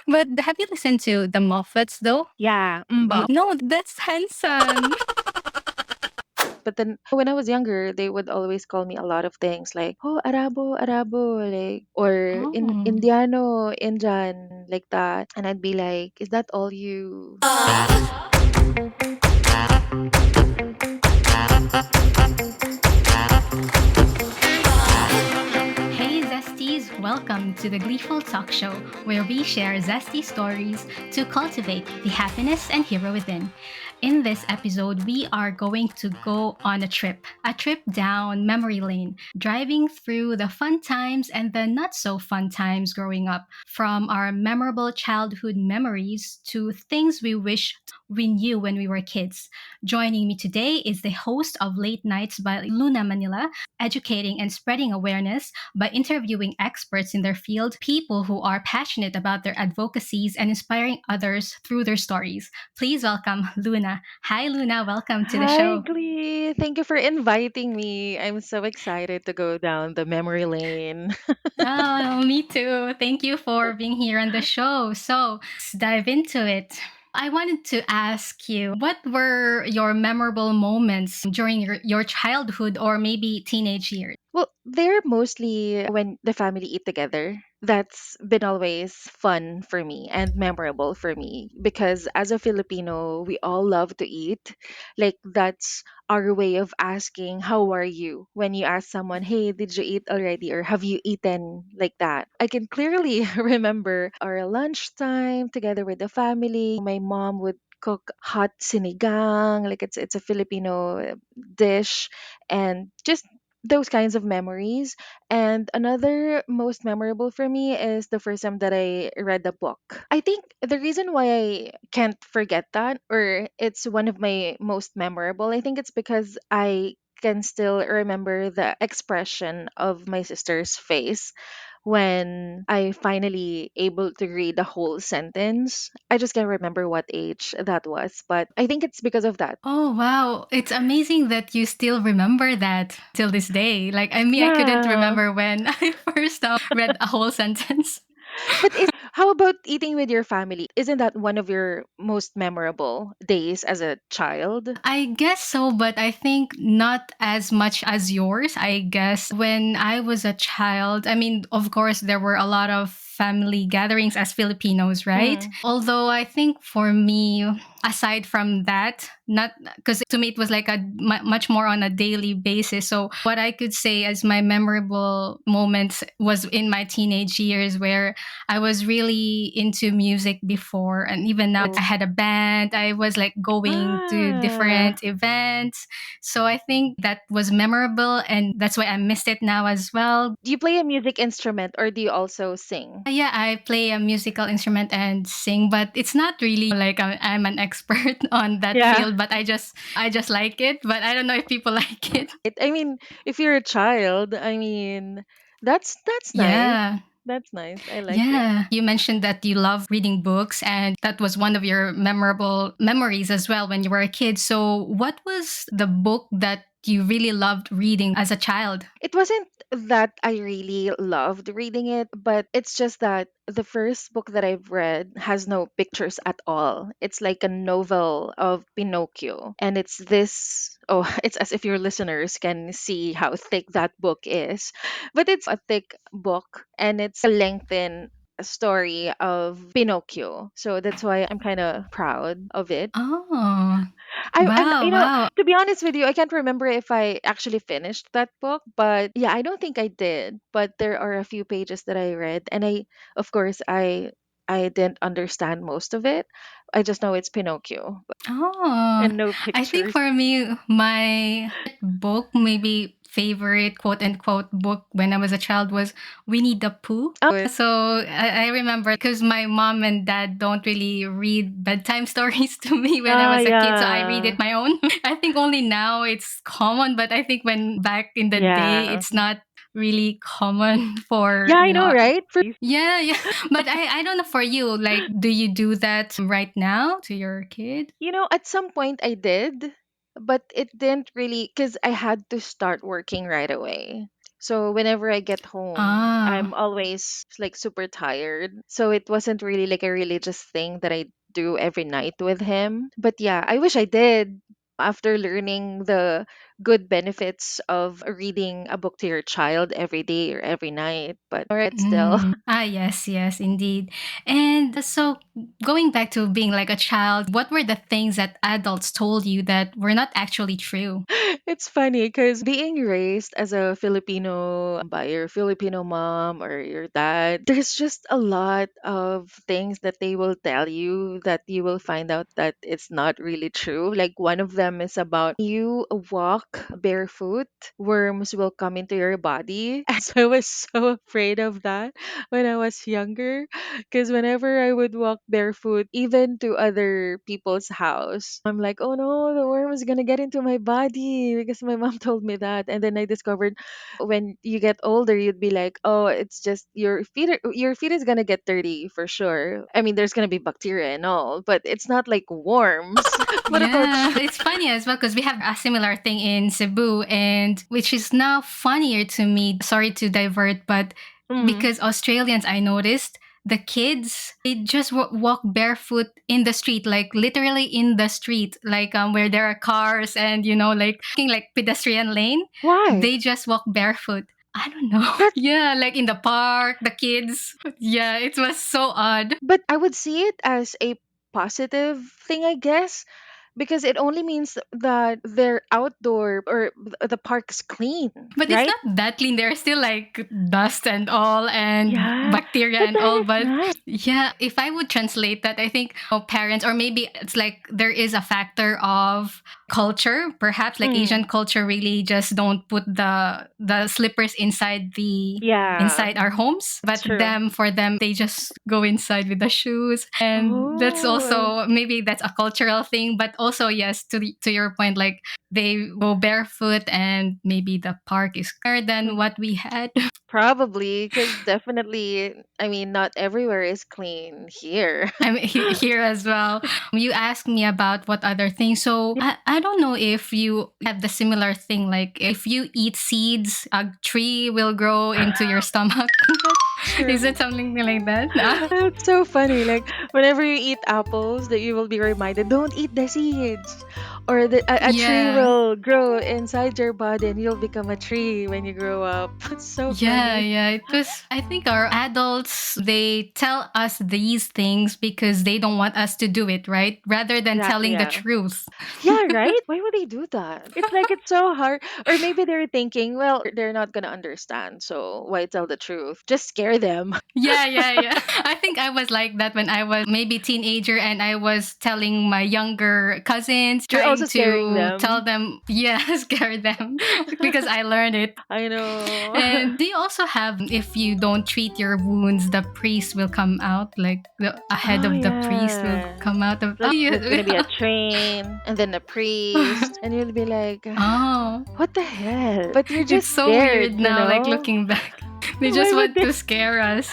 But have you listened to the Moffats though? Yeah, No, that's handsome. but then when I was younger, they would always call me a lot of things like, oh, Arabo, Arabo, like, or in Oh. Indiano, Indian, like that. And I'd be like, is that all you? Hey Zesties, welcome to the Gleeful Talkshow, where we share zesty stories to cultivate the happiness and hero within. In this episode, we are going to go on a trip down memory lane, driving through the fun times and the not so fun times growing up, from our memorable childhood memories to things we wish we knew when we were kids. Joining me today is the host of Late Nights by Luna Manila, educating and spreading awareness by interviewing experts in their field, people who are passionate about their advocacies and inspiring others through their stories. Please welcome Luna. Hi, Luna. Welcome to the Hi, show. Glee. Thank you for inviting me. I'm so excited to go down the memory lane. Oh, me too. Thank you for being here on the show. So let's dive into it. I wanted to ask you, what were your memorable moments during your childhood or maybe teenage years? Well, they're mostly when the family eat together. That's been always fun for me and memorable for me because as a Filipino, we all love to eat. Like, that's our way of asking, how are you? When you ask someone, hey, did you eat already? Or have you eaten? Like that. I can clearly remember our lunchtime together with the family. My mom would cook hot sinigang, like it's a Filipino dish, and just those kinds of memories. And another most memorable for me is the first time that I read the book. I think the reason why I can't forget that, or it's one of my most memorable, I think it's because I can still remember the expression of my sister's face when I finally able to read the whole sentence. I just can't remember what age that was, but I think it's because of that. Oh, wow. It's amazing that you still remember that till this day. Like, I mean, I couldn't Yeah. remember when I first read a whole sentence. But is how about eating with your family? Isn't that one of your most memorable days as a child? I guess so, but I think not as much as yours. I guess when I was a child, I mean, of course, there were a lot of family gatherings as Filipinos, right? Mm. Although I think for me, aside from that, not because to me it was like a much more on a daily basis. So what I could say as my memorable moments was in my teenage years where I was really into music before, and even now I had a band. I was like going to Ah. different events. So I think that was memorable, and that's why I missed it now as well. Do you play a music instrument or do you also sing? Yeah, I play a musical instrument and sing, but it's not really like I'm an expert on that Yeah. field. But I just like it. But I don't know if people like it. I mean, if you're a child, I mean, that's nice. Yeah. That's nice. I like it. Yeah. You mentioned that you love reading books, and that was one of your memorable memories as well when you were a kid. So, what was the book that you really loved reading as a child? It wasn't that I really loved reading it, but it's just that the first book that I've read has no pictures at all. It's like a novel of Pinocchio. And it's this, oh, it's as if your listeners can see how thick that book is. But it's a thick book and it's a lengthened story of Pinocchio. So that's why I'm kind of proud of it. Oh, I'm, wow, wow. to be honest with you, I can't remember if I actually finished that book, but yeah, I don't think I did. But there are a few pages that I read, and of course, I didn't understand most of it. I just know it's Pinocchio Oh, and no I think pictures. for me, my book, maybe favorite quote unquote book when I was a child was Winnie the Pooh. So I remember because my mom and dad don't really read bedtime stories to me when I Ah, was a kid, so I read yeah, it my own. I think only now it's common, but I think when back in the day, yeah, it's not really common for, yeah. I know, right? yeah, yeah. But I don't know for you, like, do you do that right now to your kid? At some point I did, but it didn't really because I had to start working right away. So whenever I get home, Ah. I'm always like super tired. So it wasn't really like a religious thing that I do every night with him. But yeah, I wish I did after learning the good benefits of reading a book to your child every day or every night. But still. Ah, yes, yes, indeed. And so, going back to being like a child, what were the things that adults told you that were not actually true? It's funny because being raised as a Filipino by your Filipino mom or your dad, there's just a lot of things that they will tell you that you will find out that it's not really true. Like one of them is about you walk barefoot, worms will come into your body. And so I was so afraid of that when I was younger because whenever I would walk barefoot, even to other people's house, I'm like, oh no, the worm is gonna get into my body because my mom told me that. And then I discovered when you get older, you'd be like, oh, it's just your feet is gonna get dirty for sure. I mean, there's gonna be bacteria and all, but it's not like worms. What about Yeah, it's funny as well because we have a similar thing in Cebu, and which is now funnier to me. Sorry to divert, but you? because Australians, I noticed the kids they just walk barefoot in the street, like literally in the street, like where there are cars and like walking like pedestrian lane. Why? They just walk barefoot. I don't know. That's Yeah, like in the park, the kids. Yeah, it was so odd. but I would see it as a positive thing, I guess, because it only means that they're outdoor or the park's clean, But it's right? not that clean. There's still like dust and all and Yeah, bacteria but and then all. it's But nice. yeah, if I would translate that, I think parents, or maybe it's like there is a factor of culture. Perhaps like Asian Mm, culture really just don't put the slippers inside the yeah, inside our homes, but true. them for them they just go inside with the shoes, and that's Oh, also maybe that's a cultural thing, but also yes, to your point, like they go barefoot and maybe the park is cleaner than mm, what we had. probably because definitely, I mean, not everywhere is clean here. I'm here as well. You asked me about what other things. So I don't know if you have the similar thing. Like if you eat seeds, a tree will grow into your stomach. True. Is it something like that? That's so funny. Like whenever you eat apples, that you will be reminded, don't eat the seeds, or a tree Yeah. will grow inside your body, and you'll become a tree when you grow up. It's so Yeah, funny. yeah. Because I think our adults, they tell us these things because they don't want us to do it, right? Rather than Exactly. telling the Yeah. truth. Yeah. Right. Why would they do that? It's like it's so hard. Or maybe they're thinking, well, they're not gonna understand, so why tell the truth? Just scare them. Yeah, yeah, yeah. I think I was like that when I was maybe teenager and I was telling my younger cousins, You're trying also scaring to tell them. them, yeah, scare them because I learned it. I know. And they also have, if you don't treat your wounds, the priest will come out, like the ahead Oh of the priest will yeah. come out of. Like there's gonna be a train and then a priest, and you'll be like, Oh, what the hell? But you're it's just so scared, weird you now, like know? looking back. They just Why would want they? to scare us.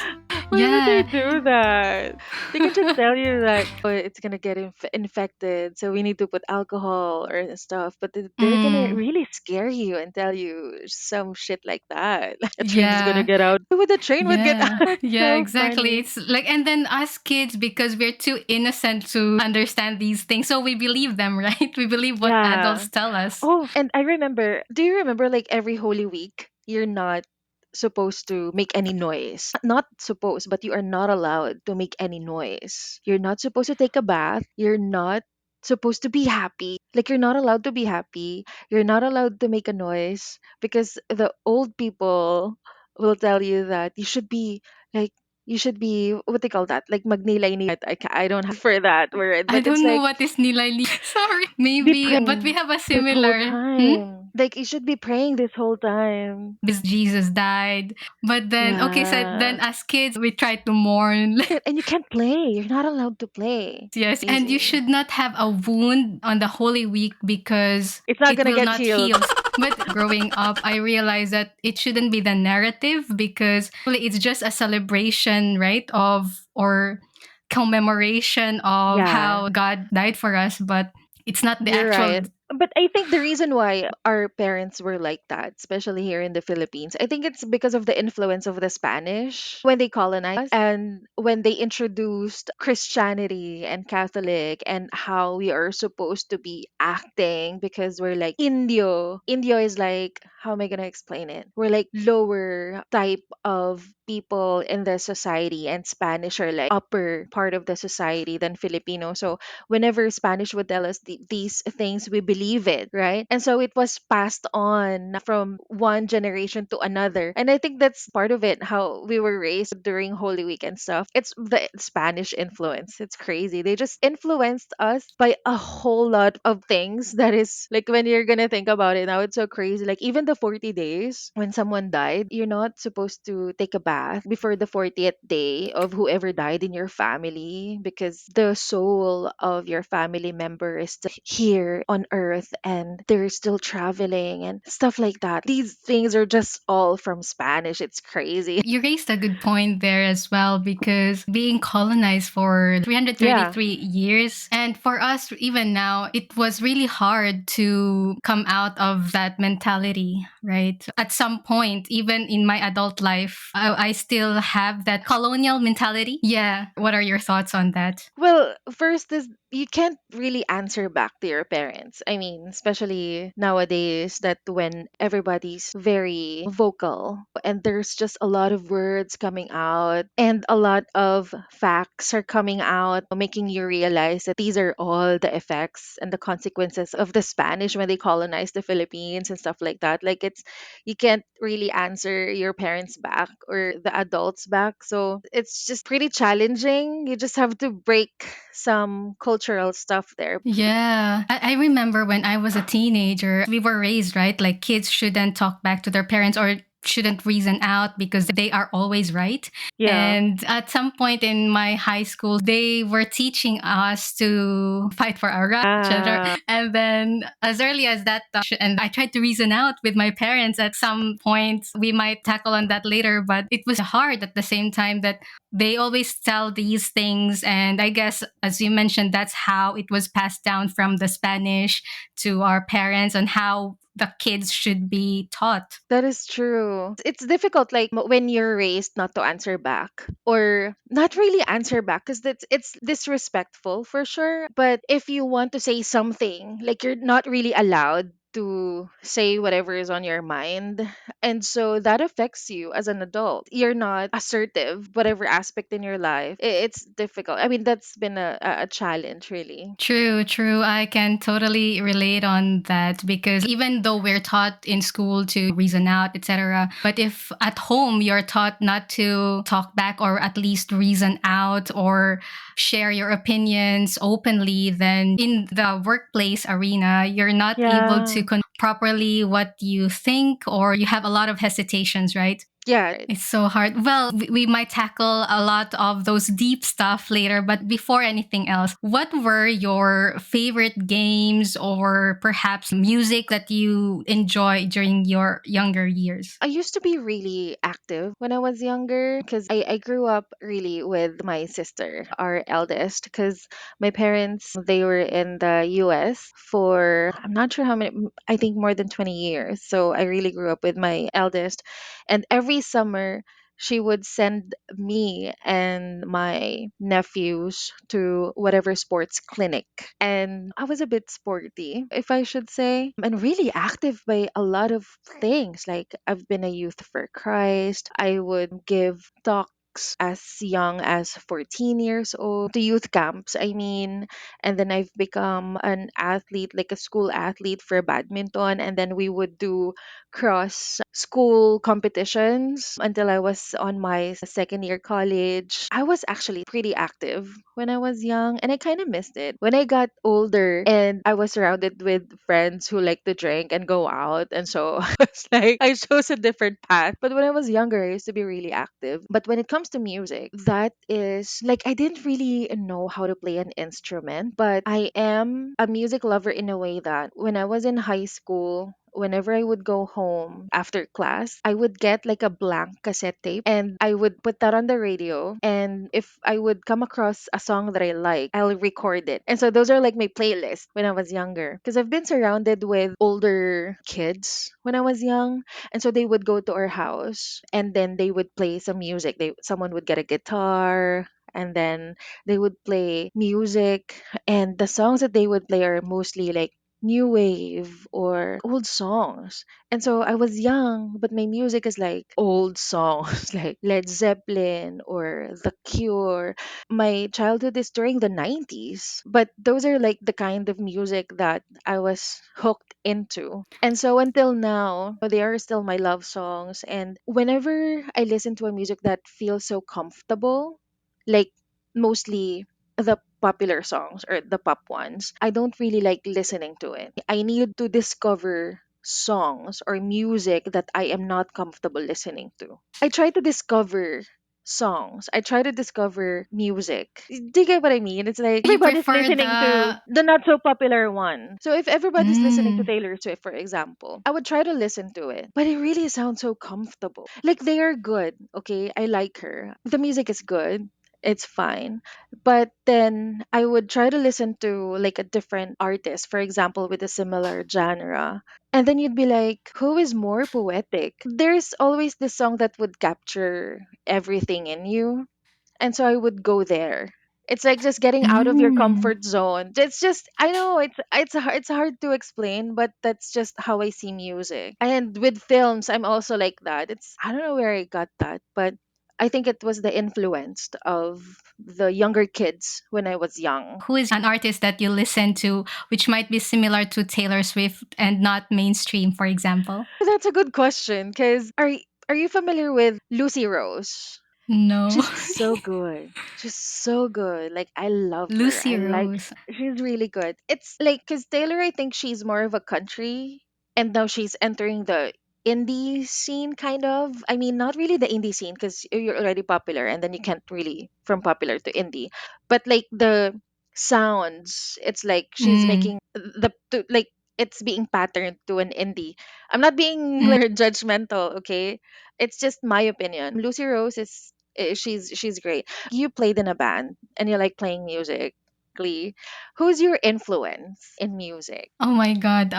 Why would they Yeah. do that? They can just tell you that oh, it's gonna get infected, so we need to put alcohol or stuff. But they're gonna Mm, really scare you and tell you some shit like that. Like a train is gonna yeah. get out. Why would the train would get Yeah. out? That's Yeah, so exactly. funny. It's like, and then us kids, because we're too innocent to understand these things, so we believe them, right? We believe what Yeah. adults tell us. Oh, and I remember, do you remember like every Holy Week, you're not supposed to make any noise? Not supposed, but you are not allowed to make any noise. You're not supposed to take a bath. You're not supposed to be happy. Like, you're not allowed to be happy. You're not allowed to make a noise because the old people will tell you that you should be like, you should be what they call that, like magnilay. I don't have for that word, I but it's don't know like what is nilay. Sorry. be Maybe, but we praying have a this whole similar. Hmm? time. Like you should be praying this whole time. Because Jesus died. But then, okay, so then Yeah. as kids, we try to mourn. And you can't play. You're not allowed to play. Yes, and you Easy. should not have a wound on the Holy Week because It's not it gonna will get not healed. heal. But growing up, I realized that it shouldn't be the narrative because really it's just a celebration, right? Of or commemoration of Yeah, how God died for us, but it's not the you're actual right. But I think the reason why our parents were like that, especially here in the Philippines, I think it's because of the influence of the Spanish when they colonized us and when they introduced Christianity and Catholic and how we are supposed to be acting because we're like Indio. Indio is like, how am I going to explain it? We're like lower type of people in the society, and Spanish are like upper part of the society than Filipino. So whenever Spanish would tell us these things, we believe it, right? And so it was passed on from one generation to another. And I think that's part of it, how we were raised during Holy Week and stuff. It's the Spanish influence. It's crazy. They just influenced us by a whole lot of things that is like when you're gonna think about it now, it's so crazy. Like even the 40 days when someone died, you're not supposed to take a bath before the 40th day of whoever died in your family because the soul of your family member is still here on earth and they're still traveling and stuff like that. These things are just all from Spanish. It's crazy. You raised a good point there as well, because being colonized for Yeah. 333 years, and for us even now, it was really hard to come out of that mentality, right? At some point, even in my adult life, I still have that colonial mentality. Yeah. What are your thoughts on that? Well, first is you can't really answer back to your parents. I mean, especially nowadays that when everybody's very vocal and there's just a lot of words coming out and a lot of facts are coming out, making you realize that these are all the effects and the consequences of the Spanish when they colonized the Philippines and stuff like that. Like it's you can't really answer your parents back or the adults back. So it's just pretty challenging. You just have to break some cultural stuff there. Yeah. I remember when I was a teenager, we were raised, right? Like kids shouldn't talk back to their parents or shouldn't reason out because they are always right. Yeah. And at some point in my high school, they were teaching us to fight for our rights, etc. Ah, And then as early as that, and I tried to reason out with my parents at some point. We might tackle on that later, but it was hard at the same time that they always tell these things. And I guess, as you mentioned, that's how it was passed down from the Spanish to our parents on how the kids should be taught. that is true. It's difficult, like when you're raised not to answer back or not really answer back because it's disrespectful for sure. But if you want to say something, like you're not really allowed to say whatever is on your mind. And so that affects you as an adult. You're not assertive, whatever aspect in your life. It's difficult. I mean, that's been a challenge, really. True, true. I can totally relate on that, because even though we're taught in school to reason out, etc., but if at home you're taught not to talk back or at least reason out or share your opinions openly, then in the workplace arena, you're not able Yeah. to properly what you think, or you have a lot of hesitations, right? Yeah. It's so hard. Well, we might tackle a lot of those deep stuff later, but before anything else, what were your favorite games or perhaps music that you enjoy during your younger years? I used to be really active when I was younger because I grew up really with my sister, our eldest, because my parents, they were in the US for, I'm not sure how many, I think more than 20 years. So I really grew up with my eldest. And every summer, she would send me and my nephews to whatever sports clinic. And I was a bit sporty, if I should say, and really active by a lot of things. Like I've been a youth for Christ. I would give talks as young as 14 years old to youth camps, I mean. And then I've become an athlete, like a school athlete for badminton. And then we would do cross school competitions until I was on my second year college. I was actually pretty active when I was young and I kind of missed it. When I got older and I was surrounded with friends who like to drink and go out, and so it's like I chose a different path. But when I was younger, I used to be really active. But when it comes to music, that is like I didn't really know how to play an instrument, but I am a music lover in a way that when I was in high school, whenever I would go home after class, I would get like a blank cassette tape and I would put that on the radio. And if I would come across a song that I like, I'll record it. And so those are like my playlists when I was younger. Because I've been surrounded with older kids when I was young. And so they would go to our house and then they would play some music. Someone would get a guitar and then they would play music, and the songs that they would play are mostly like new wave or old songs. And so I was young, but my music is like old songs like Led Zeppelin or The Cure. My childhood is during the 90s, but those are like the kind of music that I was hooked into. And so until now, they are still my love songs. And whenever I listen to a music that feels so comfortable, like mostly the popular songs or the pop ones, I don't really like listening to it. I need to discover songs or music that I am not comfortable listening to. I try to discover songs. I try to discover music. Do you get what I mean? It's like You everybody's prefer listening to the the not so popular one. So if everybody's listening to mm, Taylor Swift, for example, I would try to listen to it. But it really sounds so comfortable. Like they are good, okay? I like her. The music is good. It's fine. But then I would try to listen to like a different artist, for example, with a similar genre. And then you'd be like, who is more poetic? There's always this song that would capture everything in you. And so I would go there. It's like just getting out of your mm. comfort zone. It's just I know it's hard to explain, but that's just how I see music. And with films, I'm also like that. It's I don't know where I got that, but I think it was the influence of the younger kids when I was young. Who is an artist that you listen to which might be similar to Taylor Swift and not mainstream, for example? That's a good question. Cause are you familiar with Lucy Rose? No. She's so good. She's so good. Like I love her. Lucy I like Rose. she's really good. It's like cuz Taylor I think she's more of a country and now she's entering the indie scene kind of. I mean not really the indie scene cuz you're already popular and then you can't really from popular to indie. But like the sounds, it's like she's Mm, making like it's being patterned to an indie. I'm not being mm. like judgmental, okay? It's just my opinion. Lucy Rose is she's great. You played in a band and you like playing music. Glee. Who's your influence in music? Oh my god.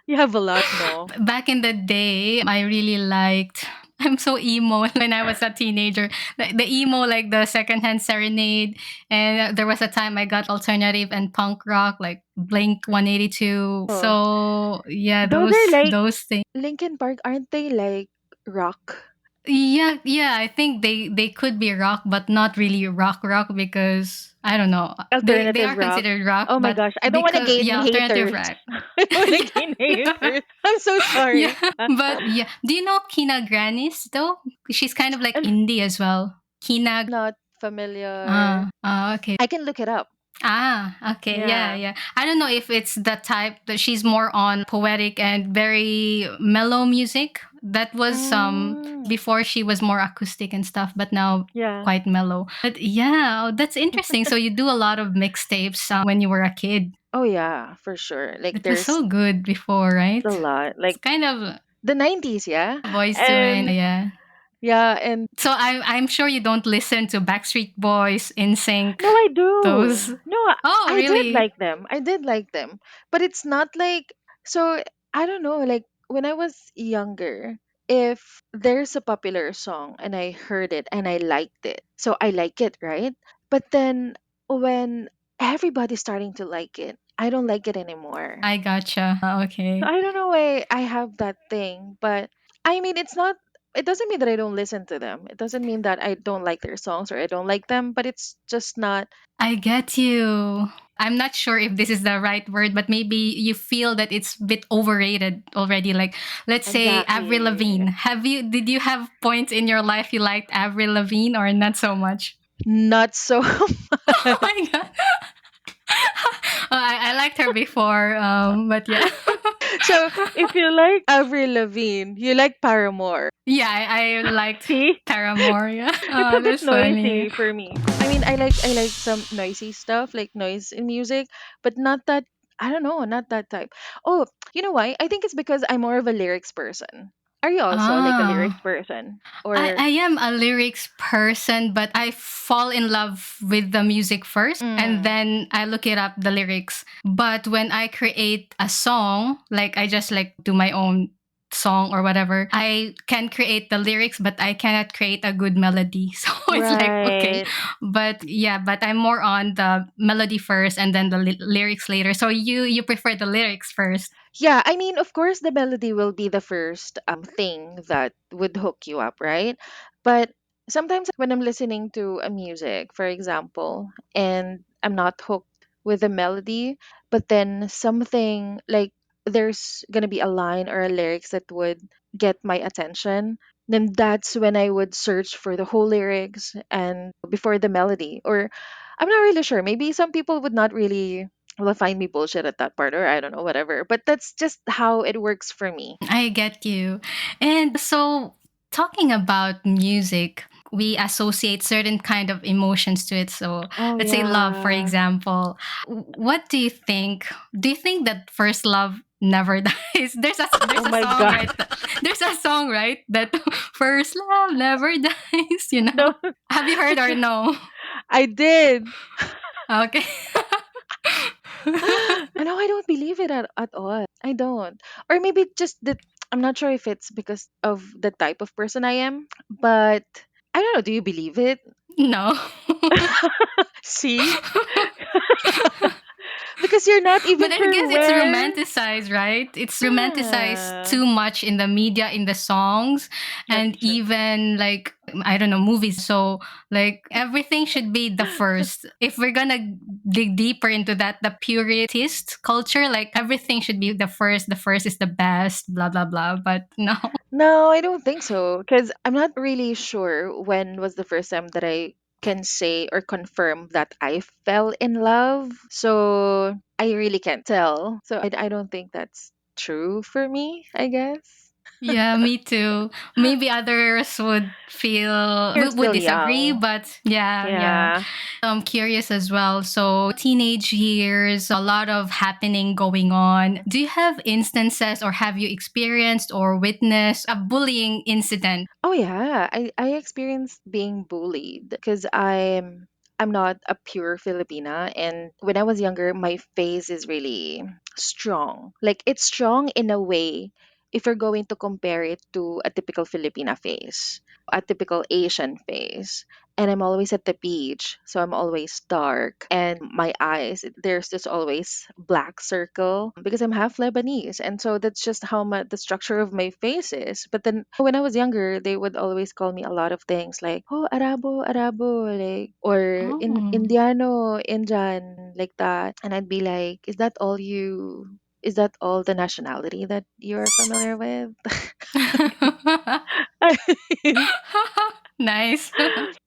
You have a lot, no? Back in the day, I really liked. I'm so emo when I was a teenager. The emo, like the secondhand serenade, and there was a time I got alternative and punk rock, like Blink 182. Oh, So yeah, those are like those things. Linkin Park, aren't they like rock? Yeah, yeah. I think they could be rock, but not really rock because I don't know. They Alternative are rock. considered rock, Oh my but gosh, I don't want to because gain yeah, alternative haters. rock. I don't want to gain Yeah. haters. I'm so Yeah, sorry. but yeah. Do you know Kina Granis though? She's kind of like I'm indie as well. Kina. not familiar. Okay. I can look it up. Okay. Yeah, Yeah. yeah. I don't know if it's the type that she's more on poetic and very mellow music. That was Mm, before she was more acoustic and stuff, but now yeah. quite mellow. But yeah, oh, that's interesting. So you do a lot of mixtapes when you were a kid. Oh yeah, for sure. Like It was there's so good before, right? a lot. It's Like kind of the 90s, yeah. boys to men. And Yeah. yeah, and So I'm sure you don't listen to Backstreet Boys, NSYNC, no, I do. those. No, Oh, I did really? like them. I did like them. But it's not like so I don't know, like when I was younger, if there's a popular song and I heard it and I liked it. So I like it, right? But then when everybody's starting to like it, I don't like it anymore. I gotcha. So Okay. I don't know why I have that thing, but I mean, it's not. It doesn't mean that I don't listen to them. It doesn't mean that I don't like their songs or I don't like them. But it's just not I get you. I'm not sure if this is the right word, but maybe you feel that it's a bit overrated already. Like, let's say Avril exactly Lavigne. Did you have points in your life you liked Avril Lavigne or not so much? not so. Oh my god. I liked her before, but yeah. So if you like Avril Lavigne, you like Paramore. Yeah, I liked See, Paramore. Yeah. it's Oh, a bit that's funny. noisy for me. I mean, I like some noisy stuff, like noise in music, but not that. I don't know, not that type. Oh, you know why? I think it's because I'm more of a lyrics person. Are you also like a lyrics Ah. person? I Or am a lyrics person, but I fall in love with the music first and mm, then I look it up the lyrics. But when I create a song, like I just like do my own song or whatever, I can create the lyrics, but I cannot create a good melody. So it's like, okay. right. But yeah, but I'm more on the melody first and then the lyrics later. So you prefer the lyrics first. Yeah, I mean, of course, the melody will be the first thing that would hook you up, right? But sometimes when I'm listening to a music, for example, and I'm not hooked with the melody, but then something like there's gonna be a line or a lyrics that would get my attention, then that's when I would search for the whole lyrics and before the melody. Or I'm not really sure. Maybe some people would not really will find me bullshit at that part, or I don't know, whatever. But that's just how it works for me. I get you. And so talking about music, we associate certain kind of emotions to it. So Oh let's say love, for yeah. example. What do you think? Do you think that first love never dies? There's Oh a my song, god. right? There's a song, right? That first love never dies, you No, know? Have you heard or no? I did. Okay. I know I don't believe it at all. I don't. Or maybe just that I'm not sure if it's because of the type of person I am, but I don't know. Do you believe it? No. See? Because you're not But even I sure guess it's where. romanticized, right? It's romanticized Yeah. too much in the media, in the songs, That's and true. even like, I don't know, movies. So, like, everything should be the first. If we're gonna dig deeper into that, the puritist culture, like, everything should be the first. The first is the best, blah, blah, blah. But no. No, I don't think so. Because I'm not really sure when was the first time that I can say or confirm that I fell in love. So I really can't tell. So I don't think that's true for me, I guess. Yeah, me too. Maybe others would feel You're would still disagree, young. but yeah, yeah. Yeah. I'm curious as well. So teenage years, a lot of happening going on. Do you have instances or have you experienced or witnessed a bullying incident? Oh yeah, I experienced being bullied because I'm not a pure Filipina, and when I was younger my face is really strong. Like it's strong in a way if you're going to compare it to a typical Filipina face, a typical Asian face. And I'm always at the beach, so I'm always dark. And my eyes, there's just always black circle because I'm half Lebanese. And so that's just how the structure of my face is. But then when I was younger, they would always call me a lot of things like, oh, Arabo, Arabo, like, or Oh. Indiano, Indian, like that. And I'd be like, is that all the nationality that you're familiar with? I mean, Nice.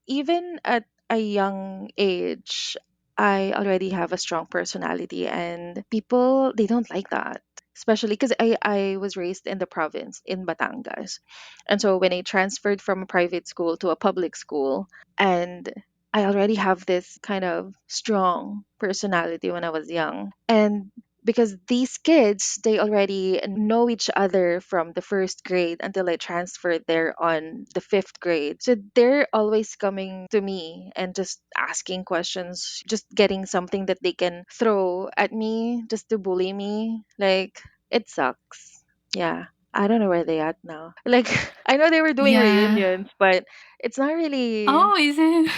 even at a young age, I already have a strong personality, and people they don't like that. Especially because I was raised in the province in Batangas. And so when I transferred from a private school to a public school, and I already have this kind of strong personality when I was young. And because these kids they already know each other from the first grade until I transferred there on the fifth grade, so they're always coming to me and just asking questions, just getting something that they can throw at me just to bully me. Like it sucks. Yeah, I don't know where they at now. Like I know they were doing Yeah. reunions, but it's not really. Oh, is it?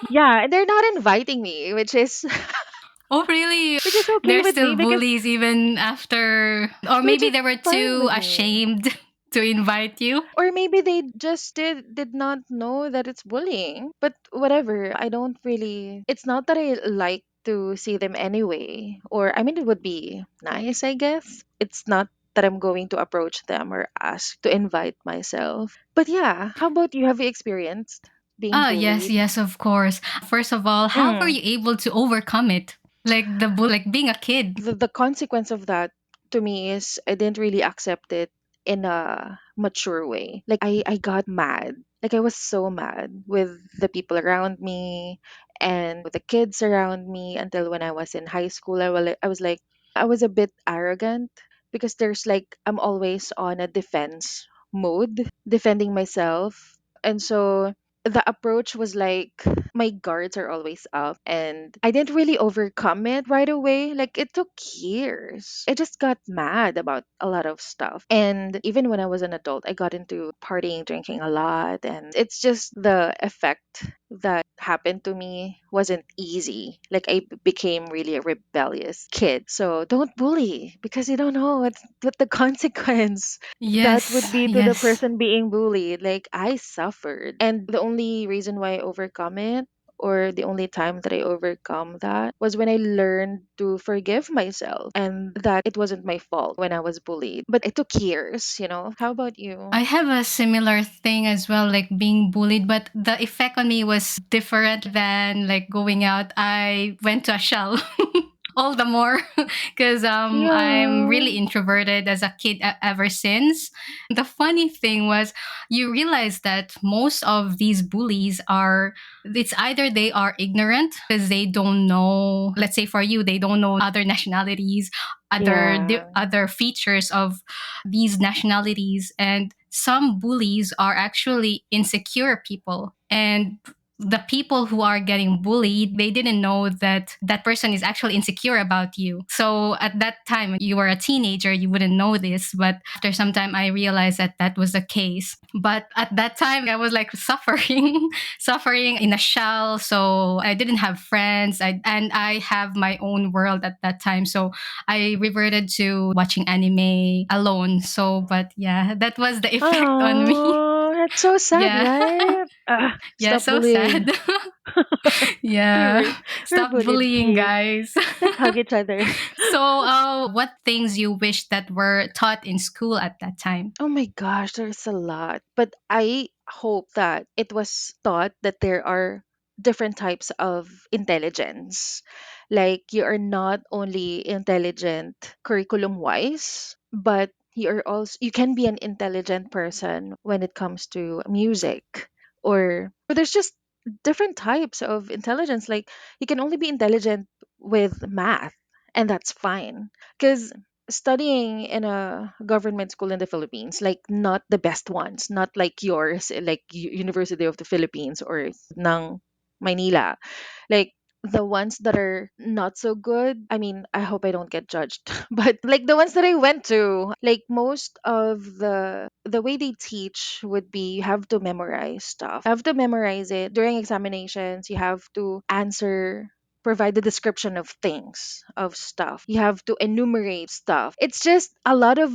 Yeah, and they're not inviting me, which is Oh, really? which is okay They're with me still because bullies even after, or which maybe is they were fine too with me. ashamed to invite you. Or maybe they just did not know that it's bullying. But whatever, I don't really it's not that I like to see them anyway. Or I mean it would be nice, I guess. It's not that I'm going to approach them or ask to invite myself. But yeah, how about you? Have you experienced being Ah, yes, bullied? yes, of course. First of all, how were Mm. you able to overcome it? Like the like being a kid. The consequence of that to me is I didn't really accept it in a mature way. Like I got mad. Like I was so mad with the people around me and with the kids around me until when I was in high school. I was like, I was a bit arrogant because there's like I'm always on a defense mode, defending myself. And so the approach was like my guards are always up and I didn't really overcome it right away. Like it took years. I just got mad about a lot of stuff. And even when I was an adult, I got into partying, drinking a lot. And it's just the effect that happened to me wasn't easy. Like became really a rebellious kid. So don't bully because you don't know what the consequence that would Yes, be to the yes. person being bullied. Like I suffered. And the only reason why I overcome it or the only time that I overcome that was when I learned to forgive myself and that it wasn't my fault when I was bullied. But it took years. How about you? I have a similar thing as well, like being bullied, but the effect on me was different than like going out. I went to a shell. All the more because I'm Yeah. really introverted as a kid ever since. The funny thing was, you realize that most of these bullies are, it's either they are ignorant because they don't know, let's say for you, they don't know other nationalities, Yeah. other features of these nationalities, and some bullies are actually insecure people, and the people who are getting bullied, they didn't know that that person is actually insecure about you. So at that time, you were a teenager, you wouldn't know this, but after some time I realized that that was the case. But at that time I was like suffering suffering in a shell, so I didn't have friends, and I have my own world at that time. So I reverted to watching anime alone. So but yeah, that was the effect on me. Oh, that's so sad, Yeah. right? Yeah, Stop so bullying. sad. Yeah. we're, we're Stop bullied bullying, kids. guys. Let's hug each other. So, what things you wish that were taught in school at that time? Oh my gosh, there's a lot. But I hope that it was taught that there are different types of intelligence. Like you are not only intelligent curriculum wise, but you can be an intelligent person when it comes to music or there's just different types of intelligence. Like you can only be intelligent with math and that's fine. Because studying in a government school in the Philippines, like not the best ones, not like yours, like University of the Philippines or ng Manila, like the ones that are not so good. I mean, I hope I don't get judged, but like the ones that I went to, like most of the way they teach would be you have to memorize stuff. You have to memorize it during examinations. You have to answer provide the description of things, of stuff. You have to enumerate stuff. It's just a lot of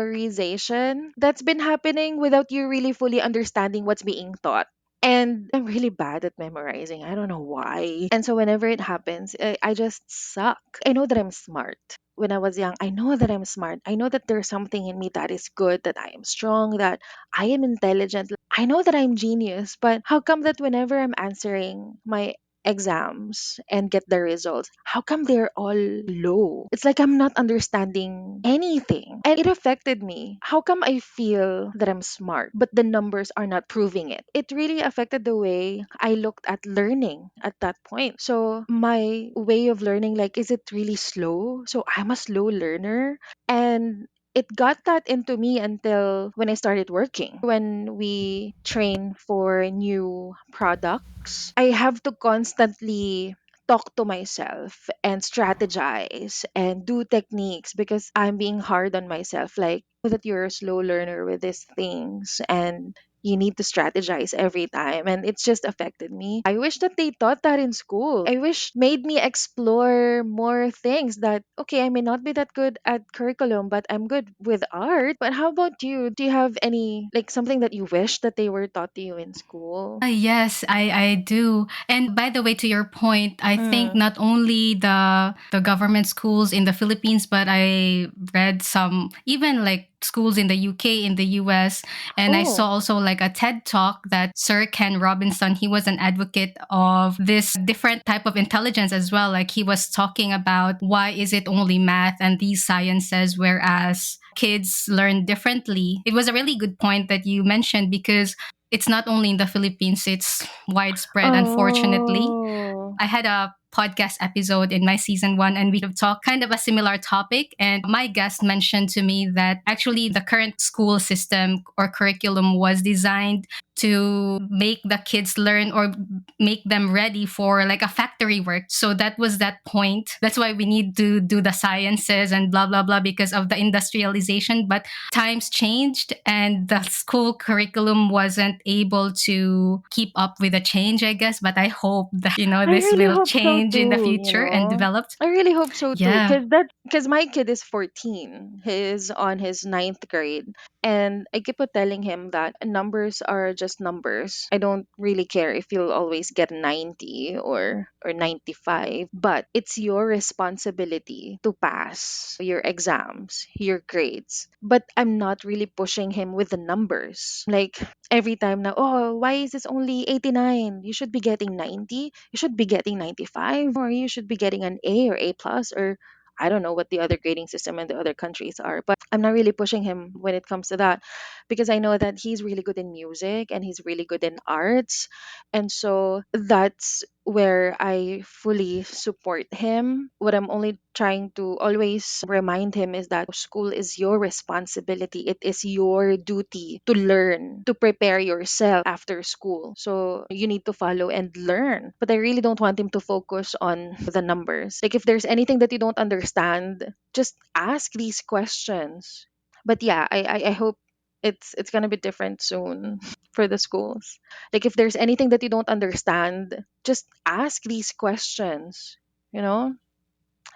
memorization that's been happening without you really fully understanding what's being taught. And I'm really bad at memorizing. I don't know why. And so whenever it happens, I just suck. I know that I'm smart. When I was young, I know that I'm smart. I know that there's something in me that is good, that I am strong, that I am intelligent. I know that I'm genius, but how come that whenever I'm answering my exams and get the results, how come they're all low? It's like I'm not understanding anything. And it affected me. How come I feel that I'm smart, but the numbers are not proving it? It really affected the way I looked at learning at that point. So my way of learning, like, is it really slow? So I'm a slow learner. And it got that into me until when I started working. When we train for new products, I have to constantly talk to myself and strategize and do techniques because I'm being hard on myself. Like, that you're a slow learner with these things and you need to strategize every time, and it's just affected me. I wish that they taught that in school. I wish made me explore more things. That okay, I may not be that good at curriculum, but I'm good with art. But how about you? Do you have any, like, something that you wish that they were taught to you in school? Yes, I do. And by the way, to your point, I think Mm. not only the government schools in the Philippines, but I read some even like schools in the UK, in the US, and I saw Oh. also like a TED talk that Sir Ken Robinson, he was an advocate of this different type of intelligence as well. Like he was talking about why is it only math and these sciences, whereas kids learn differently. It was a really good point that you mentioned because it's not only in the Philippines, it's widespread, unfortunately. Oh. I had a podcast episode in my season one, and we have talked kind of a similar topic. And my guest mentioned to me that actually the current school system or curriculum was designed to make the kids learn or make them ready for like a factory work. So that was that point. That's why we need to do the sciences and blah, blah, blah because of the industrialization. But times changed and the school curriculum wasn't able to keep up with the change, I guess. But I hope that, I this really will hope so change in the too, future and develop. I really hope so too, Yeah. because my kid is 14. He's on his ninth grade, and I keep on telling him that numbers are just numbers. I don't really care if you'll always get 90 or 95, but it's your responsibility to pass your exams, your grades. But I'm not really pushing him with the numbers. Like every time now, oh, why is this only 89? You should be getting 90. You should be getting 95, or you should be getting an A or A plus, or I don't know what the other grading system in the other countries are, but I'm not really pushing him when it comes to that because I know that he's really good in music and he's really good in arts. And so that's where I fully support him. What I'm only trying to always remind him is that school is your responsibility. It is your duty to learn, to prepare yourself after school. So you need to follow and learn. But I really don't want him to focus on the numbers. Like if there's anything that you don't understand, just ask these questions. But yeah, I hope it's gonna be different soon for the schools. Like if there's anything that you don't understand, just ask these questions, you know?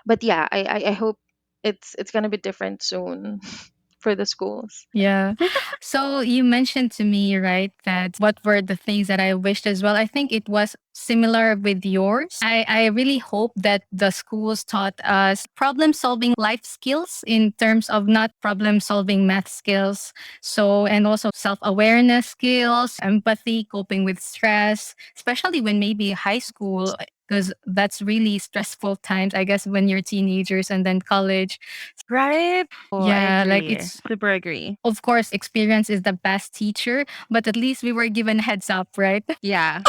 But yeah, I hope it's gonna be different soon for the schools. Yeah. So you mentioned to me, right, that what were the things that I wished as well. I think it was similar with yours. I really hope that the schools taught us problem solving life skills in terms of not problem solving math skills. So, and also self awareness skills, empathy, coping with stress, especially when maybe high school. Because that's really stressful times, I guess, when you're teenagers and then college. Right? Oh, I Yeah, like agree. it's Super agree. of course, experience is the best teacher, but at least we were given heads up, right? Yeah.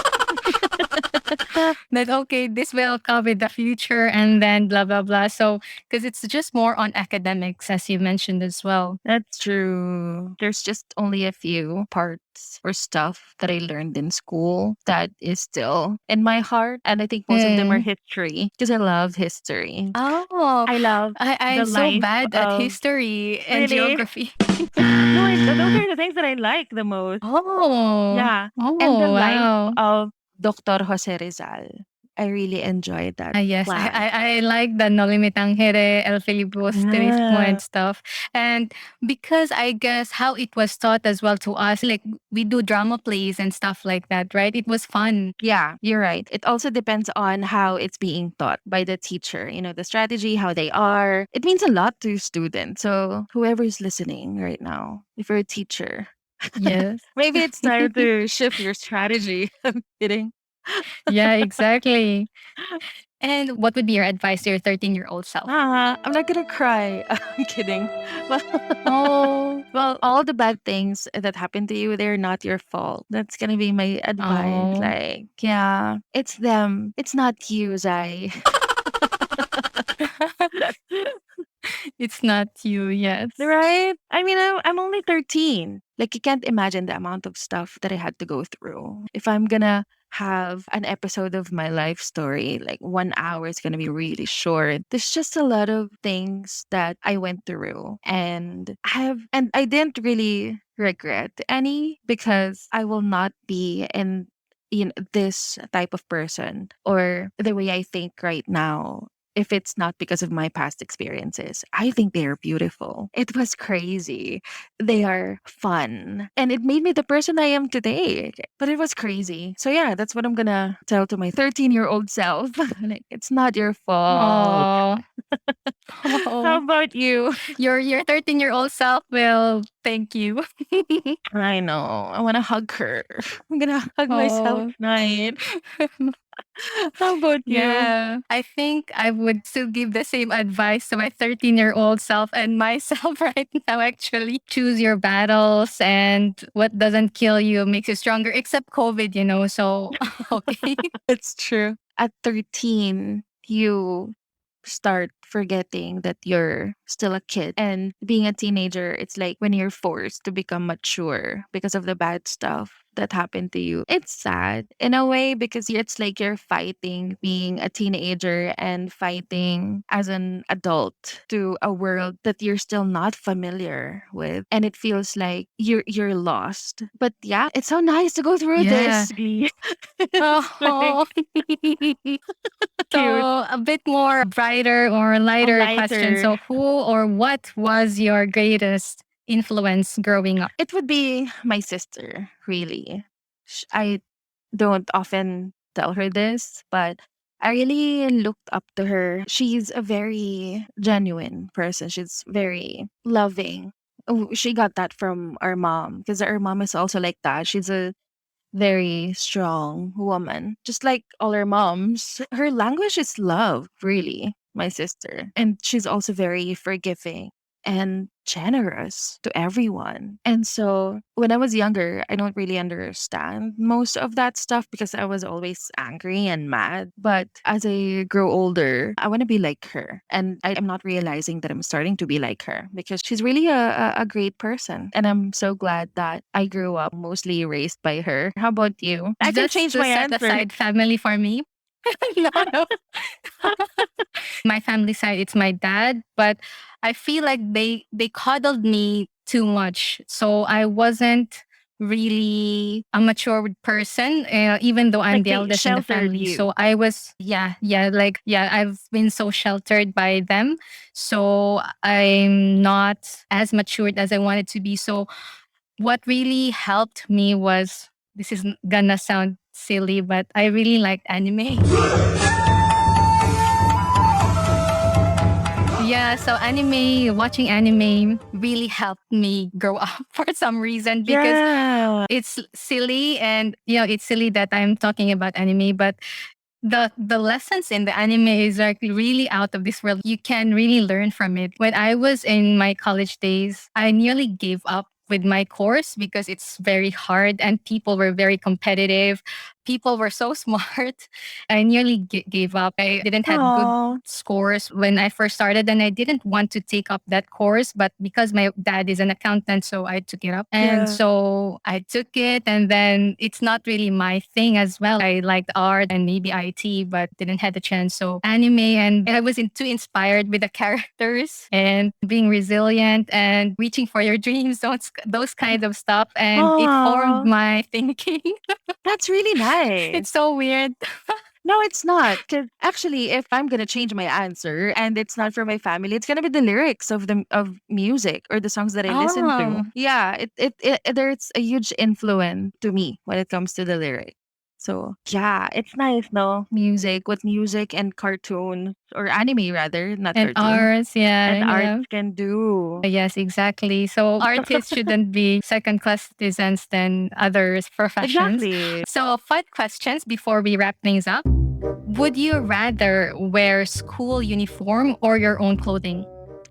That, okay, this will come in the future and then blah, blah, blah. So, because it's just more on academics, as you mentioned as well. That's true. There's just only a few parts or stuff that I learned in school that is still in my heart. And I think most of them are Mm. history because I love history. Oh, I love I'm the so life bad at of history and really. geography. No, those are the things that I like the most. Oh, Yeah. And the oh, life wow. of Dr. Jose Rizal. I really enjoyed that Yes, class. I like the No Limitang Here, El Filibusterismo Yeah. and stuff. And because I guess how it was taught as well to us, like we do drama plays and stuff like that, right? It was fun. Yeah, you're right. It also depends on how it's being taught by the teacher, the strategy, how they are. It means a lot to students. So, whoever's listening right now, if you're a teacher, Yes. maybe it's time to shift your strategy. I'm kidding. Yeah, exactly. And what would be your advice to your 13-year-old self? I'm not gonna cry. I'm kidding. Well, Oh, well, all the bad things that happen to you, they're not your fault. That's gonna be my advice. oh, Like, yeah, it's them. It's not you, Zai. it's not you, yes. Right? I mean, I'm only 13. Like, you can't imagine the amount of stuff that I had to go through. If I'm gonna have an episode of my life story, like 1 hour is gonna be really short. There's just a lot of things that I went through. And I didn't really regret any because I will not be in this type of person or the way I think right now if it's not because of my past experiences. I think they are beautiful. It was crazy. They are fun. And it made me the person I am today. But it was crazy. So yeah, that's what I'm gonna tell to my 13-year-old self. Like, it's not your fault. Oh, How oh. about you? Your 13-year-old self will thank you. I know. I wanna hug her. I'm gonna hug myself Oh. tonight. How about you? Yeah, I think I would still give the same advice to my 13-year-old self and myself right now, actually. Choose your battles, and what doesn't kill you makes you stronger, except COVID, So, okay. It's true. at 13, you start forgetting that you're still a kid. And being a teenager, it's like when you're forced to become mature because of the bad stuff that happened to you. It's sad in a way because it's like you're fighting being a teenager and fighting as an adult to a world that you're still not familiar with. And it feels like you're lost. But yeah, it's so nice to go through Yeah. this. Glee. It's like Oh. So cute. a bit more brighter or A lighter question. lighter. So who or what was your greatest influence growing up? It would be my sister, really. I don't often tell her this, but I really looked up to her. She's a very genuine person. She's very loving. Oh, she got that from our mom because our mom is also like that. She's a very strong woman, just like all her moms. Her language is love, really, my sister. And she's also very forgiving and generous to everyone. And so when I was younger, I don't really understand most of that stuff because I was always angry and mad. But as I grow older, I want to be like her. And I'm not realizing that I'm starting to be like her because she's really a great person. And I'm so glad that I grew up mostly raised by her. How about you? I can Just change to my set answer. aside family for me. No, no. My family side, it's my dad, but I feel like they coddled me too much. So I wasn't really a mature person, even though I'm Like the they eldest in the sheltered family. you. So I was, yeah, I've been so sheltered by them. So I'm not as matured as I wanted to be. So what really helped me was, this is gonna sound silly, but I really liked anime. Yeah, so watching anime really helped me grow up for some reason because Yeah. it's silly, and it's silly that I'm talking about anime, but the lessons in the anime is like really out of this world. You can really learn from it. When I was in my college days, I nearly gave up with my course because it's very hard and people were very competitive. People were so smart. I nearly gave up. I didn't have good Oh, scores when I first started, and I didn't want to take up that course, but because my dad is an accountant, so I took it up. And yeah. so I took it, and then it's not really my thing as well. I liked art and maybe IT, but didn't have the chance. So anime, and I was too inspired with the characters and being resilient and reaching for your dreams, those kind of stuff. And it formed Oh, my thinking. that's really It's nice. so weird. No, it's not. Because actually, if I'm gonna change my answer and it's not for my family, it's gonna be the lyrics of music or the songs that I listen to. Oh, Yeah, there's a huge influence to me when it comes to the lyric. So yeah, it's nice, no music, what music and cartoon or anime rather, not and cartoon, arts, yeah, and arts yeah. can do. Yes, exactly. So artists shouldn't be second class citizens than others professions. Exactly. So fun questions before we wrap things up. Would you rather wear school uniform or your own clothing?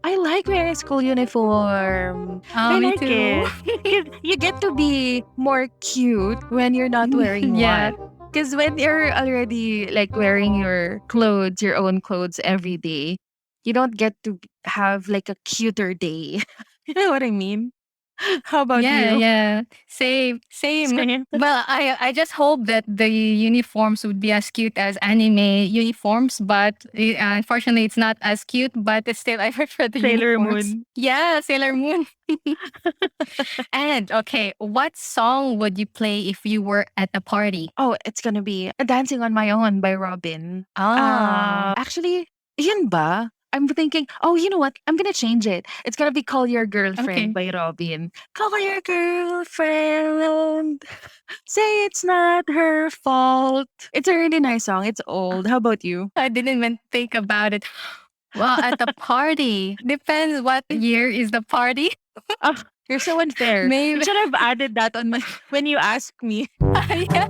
I like wearing school uniform. Oh, I me like too. it. 'Cause you get to be more cute when you're not wearing Yeah. one. Because when you're already like wearing your clothes, your own clothes every day, you don't get to have like a cuter day. You know what I mean? How about Yeah, you? yeah. Same, same. Same. Well, I just hope that the uniforms would be as cute as anime uniforms, but unfortunately, it's not as cute. But it's still, I prefer the Sailor uniforms. Moon. Yeah, Sailor Moon. And okay, what song would you play if you were at a party? Oh, it's gonna be Dancing on My Own by Robin. Ah, Actually, yun ba? I'm thinking, oh, you know what? I'm gonna change it. It's gonna be Call Your Girlfriend okay. by Robin. Call your girlfriend. Say it's not her fault. It's a really nice song. It's old. How about you? I didn't even think about it. Well, at the party, depends what year is the party. Oh, you're so unfair. You Maybe, should have added that on my when you asked me. yeah.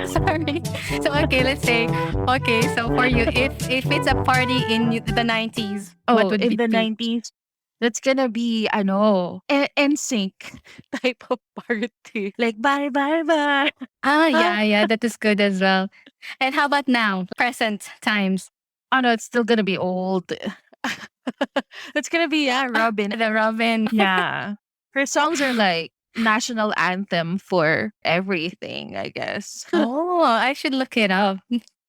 Sorry. So okay, let's say okay. So for you, if it's a party in the 90s, what Oh, would in it the be? 90s. That's gonna be NSYNC type of party. Like bye bye bye. Ah, yeah, yeah, that is good as well. And how about now, present times? Oh no, it's still gonna be old. It's gonna be Robin. The Robin. Yeah. Her songs are like national anthem for everything, I guess. Oh, I should look it up.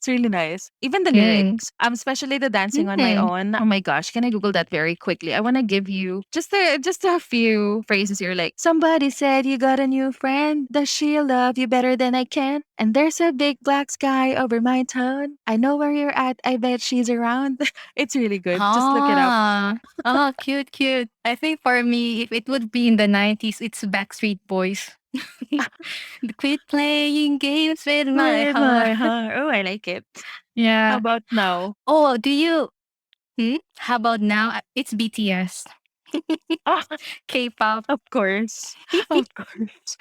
It's really nice. Even the Mm. lyrics, especially the dancing on my Mm. own. Oh my gosh, can I Google that very quickly? I want to give you just a few phrases here. Like somebody said you got a new friend. Does she love you better than I can? And there's a big black sky over my town. I know where you're at. I bet she's around. It's really good. Just look it up. Ah, oh, cute, cute. I think for me, if it would be in the 90s, it's Backstreet Boys. Quit playing games with my With my heart. heart. Oh, I like it. How Yeah. about now? Oh, do you? How about now? It's BTS, Ah, K-pop. of course. Of course.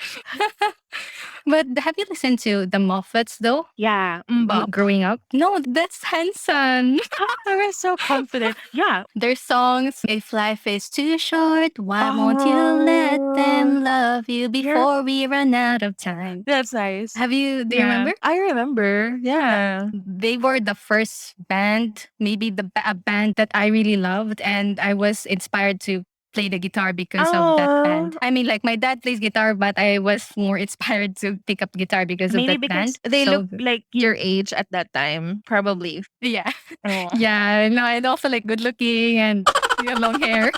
But have you listened to the Moffats though? Yeah. Mbop. Growing up? No, that's Hanson. I was so confident. Yeah. Their songs, If Life is Too Short, Why Won't You Let Oh, Them Love You you're Before We Run Out of Time? that's nice. Do you Yeah. remember? I remember. Yeah. They were the first band, maybe a band that I really loved, and I was inspired to play the guitar because of that Oh, band. I mean, like my dad plays guitar, but I was more inspired to pick up guitar because of maybe that because band. they look So like your age at that time, probably. yeah, Oh, yeah, no, and also like good looking and yeah, long hair.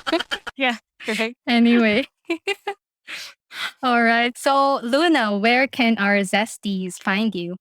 yeah. Right. Anyway, all right. So Luna, where can our zesties find you?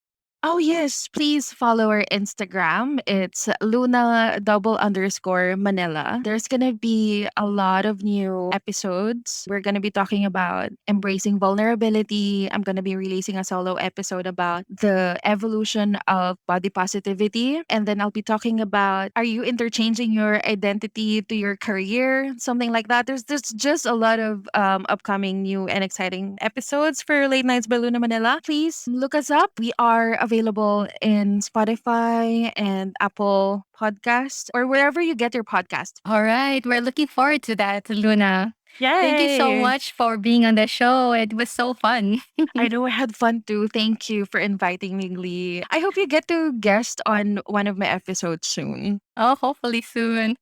Oh, yes. Please follow our Instagram. It's Luna double underscore Manila. There's going to be a lot of new episodes. We're going to be talking about embracing vulnerability. I'm going to be releasing a solo episode about the evolution of body positivity. And then I'll be talking about, are you interchanging your identity to your career? Something like that. There's just a lot of upcoming new and exciting episodes for Late Nights by Luna Manila. Please look us up. We are available in Spotify and Apple Podcast or wherever you get your podcast. All right, we're looking forward to that, Luna. Thank you so Yay! much for being on the show. It was so fun. I know I had fun too. Thank you for inviting me, Glee. I hope you get to guest on one of my episodes soon. Oh, hopefully soon.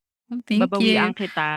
Thank you. Babawian kita.